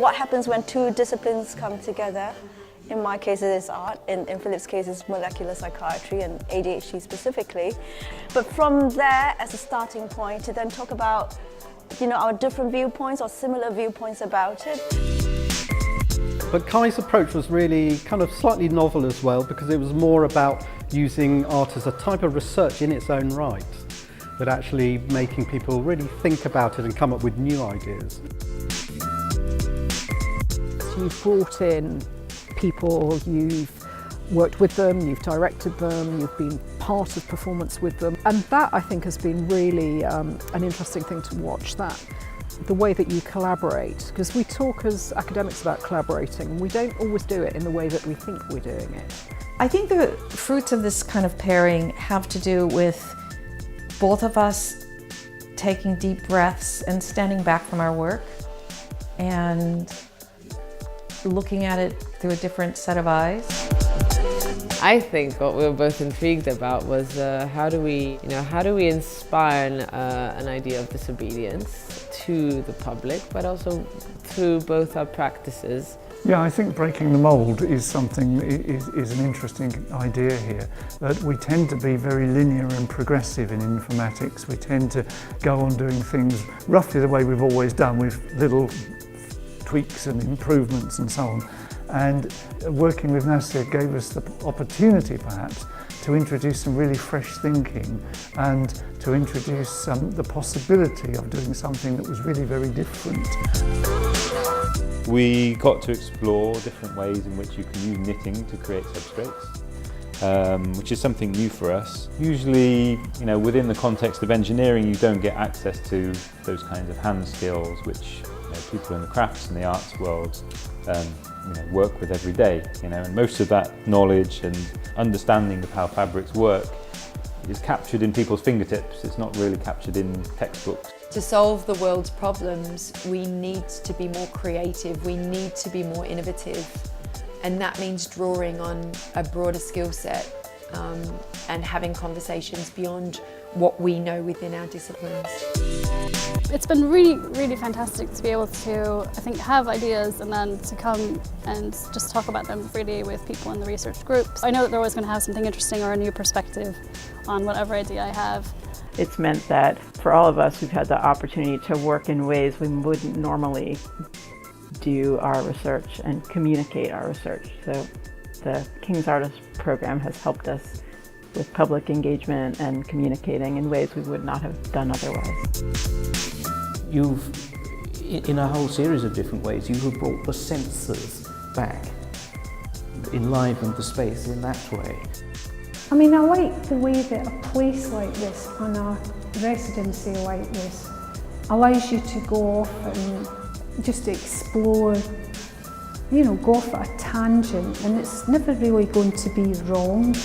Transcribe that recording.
what happens when two disciplines come together. In my case, it is art. In Philip's case, it's molecular psychiatry and ADHD specifically. But from there, as a starting point, to then talk about, our different viewpoints or similar viewpoints about it. But Kai's approach was really kind of slightly novel as well, because it was more about using art as a type of research in its own right, but actually making people really think about it and come up with new ideas. So you've brought in people, you've worked with them, you've directed them, you've been part of performance with them, and that I think has been really an interesting thing to watch, that the way that you collaborate, because we talk as academics about collaborating and we don't always do it in the way that we think we're doing it. I think the fruits of this kind of pairing have to do with both of us taking deep breaths and standing back from our work and looking at it through a different set of eyes. I think what we were both intrigued about was how do we inspire an idea of disobedience to the public, but also through both our practices. Yeah, I think breaking the mould is something, is an interesting idea here. That we tend to be very linear and progressive in informatics. We tend to go on doing things roughly the way we've always done, with little tweaks and improvements and so on. And working with Nasir gave us the opportunity perhaps to introduce some really fresh thinking and to introduce the possibility of doing something that was really very different. We got to explore different ways in which you can use knitting to create substrates, which is something new for us. Usually, within the context of engineering, you don't get access to those kinds of hand skills which people in the crafts and the arts world work with every day. And most of that knowledge and understanding of how fabrics work is captured in people's fingertips. It's not really captured in textbooks. To solve the world's problems, we need to be more creative, we need to be more innovative, and that means drawing on a broader skill set and having conversations beyond what we know within our disciplines. It's been really, really fantastic to be able to, I think, have ideas and then to come and just talk about them freely with people in the research groups. I know that they're always going to have something interesting or a new perspective on whatever idea I have. It's meant that for all of us, we've had the opportunity to work in ways we wouldn't normally do our research and communicate our research. So the King's Artist program has helped us with public engagement and communicating in ways we would not have done otherwise. You've, in a whole series of different ways, you have brought the senses back, enlivened the space in that way. I mean, I like the way that a place like this and a residency like this allows you to go off and just explore, go off at a tangent, and it's never really going to be wrong.